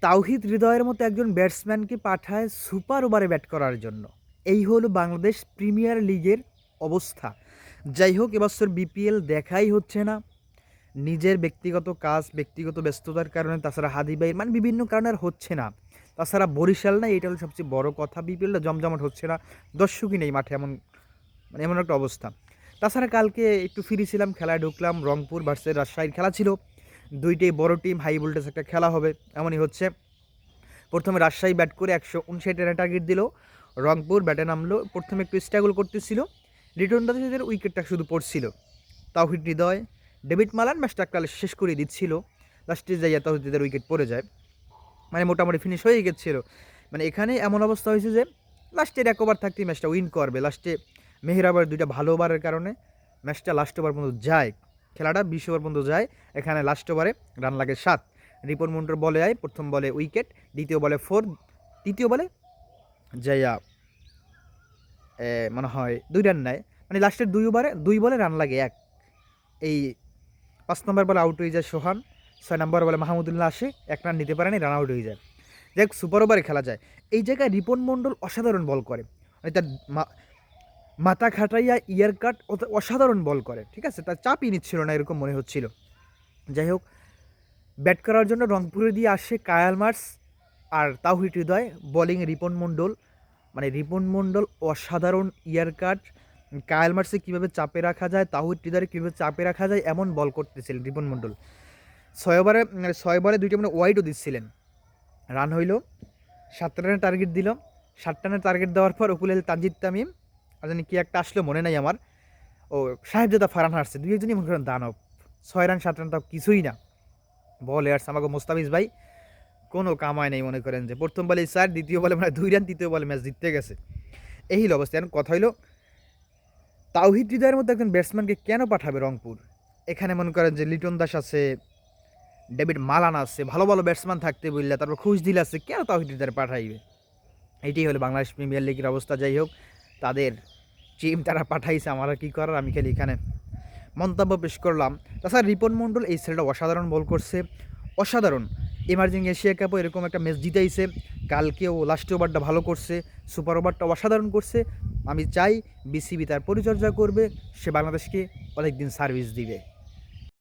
তাওহিদ হৃদয়ের মতো একজন ব্যাটসম্যানকে পাঠায় সুপার ওভারে ব্যাট করার জন্য। এই হলো বাংলাদেশ প্রিমিয়ার লিগের অবস্থা। যাই হোক, এবছর বিপিএল দেখাই হচ্ছে না। নিজের ব্যক্তিগত কাজ, ব্যক্তিগত ব্যস্ততার কারণে, তাছাড়া হাদি ভাইয়ের বিভিন্ন কারণে আর হচ্ছে না। তাছাড়া বরিশাল নাই, এটা হলো সবচেয়ে বড় কথা। বিপিএলটা জমজমাট হচ্ছে না, দর্শকই নেই মাঠে, এমন একটা অবস্থা। তাছাড়া কালকে একটু ফ্রি ছিলাম, খেলায় ঢুকলাম। রংপুর ভার্সেস রাজশাহীর খেলা ছিল, দুইটাই বড় টিম, হাই ভোল্টেজ একটা খেলা হবে এমনই হচ্ছে। প্রথমে রাজশাহী ব্যাট করে 159 রানের টার্গেট দিল। রংপুর ব্যাটে নামলো, প্রথমে একটু স্ট্রাগল করতেছিল, রিটার্নটাতে তাদের উইকেটটা শুধু পড়ছিল। তাওহিদ হৃদয়, ডেভিড মালান ম্যাচটা একটা শেষ করে দিচ্ছিল, লাস্টে যাইয়া তাওহিদ হৃদয়ের উইকেট পড়ে যায়। মোটামুটি ফিনিশ হয়ে গেছিল। এখানে এমন অবস্থা হয়েছে যে লাস্টের এক ওভার থাকতেই ম্যাচটা উইন করবে। লাস্টে মেহেরাবার দুইটা ভালো ওভারের কারণে ম্যাচটা লাস্ট ওভার পর্যন্ত যায়, খেলাটা 20 ওভার পর্যন্ত যায়। এখানে লাস্ট ওভারে রান লাগে 7। রিপন মন্ডল বলে আয়, প্রথম বলে উইকেট, দ্বিতীয় বলে 4, তৃতীয় বলে যাইয়া মনে হয় 2 রান নেয়। লাস্টের 2 বলে রান লাগে 1। এই 5 নম্বর বলে আউট হয়ে যায় সোহান, 6 নম্বর বলে মাহমুদুল্লাহ আসে, 1 রান নিতে পারেনি, রান আউট হয়ে যায়। যাই হোক, সুপার ওভারে খেলা যায়। এই জায়গায় রিপন মন্ডল অসাধারণ বল করে, তার মাথা খাটাইয়া ইয়ার কাট অসাধারণ বল করে, ঠিক আছে, তার চাপই নিচ্ছিল না এরকম মনে হচ্ছিল। যাই হোক, ব্যাট করার জন্য রংপুরে দিয়ে আসে কায়াল মার্স আর তাওহিদ হৃদয়, বোলিং রিপন মন্ডল। রিপন মন্ডল অসাধারণ ইয়ার কাট, কায়াল মার্সে কীভাবে চাপে রাখা যায়, তাওহিদ হৃদয় কীভাবে চাপে রাখা যায় এমন বল করতেছিলেন রিপন মন্ডল। 6 বলে 2টা ওয়াইডও দিচ্ছিলেন। রান হইল 7 রানের টার্গেট দিল। 7 রানের টার্গেট দেওয়ার পর উকুলেল তানজিদ তামিম আর জানি কি একটা আসলো মনে নাই আমার, ও সাহেবজাদা ফারহান হারছে, দুই একজনই মনে করেন দানব। 6 রান 7 রান তাও কিছুই না। বলে আসছে আমাকে মোস্তাফিজ ভাই, কোনো কামায় নেই, মনে করেন যে প্রথম বলে 4, দ্বিতীয় বলে 2 রান, তৃতীয় বলে ম্যাচ জিততে গেছে। এই হলো অবস্থা। এখন কথা হইলো, তাওহিদ হৃদয়ের মধ্যে একজন ব্যাটসম্যানকে কেন পাঠাবে রংপুর? এখানে মনে করেন যে লিটন দাস আছে, ডেভিড মালান আছে, ভালো ভালো ব্যাটসম্যান থাকতে বললে, তারপর খুশদিল আছে, কেন তাওহিদ হৃদয় পাঠাইবে? এইটাই হলো বাংলাদেশ প্রিমিয়ার লিগের অবস্থা। যাই হোক, তাদের টিম তারা পাঠাইছে, আমার আর কী করার, আমি খালি এখানে মন্তব্য পেশ করলাম। তাছাড়া রিপন মন্ডল এই ছেলেটা অসাধারণ বল করছে, অসাধারণ। এমার্জিং এশিয়া কাপও এরকম একটা ম্যাচ জিতাইছে, কালকেও লাস্ট ওভারটা ভালো করছে, সুপার ওভারটা অসাধারণ করছে। আমি চাই বিসিবি তার পরিচর্যা করবে, সে বাংলাদেশকে অনেক দিন সার্ভিস দিবে।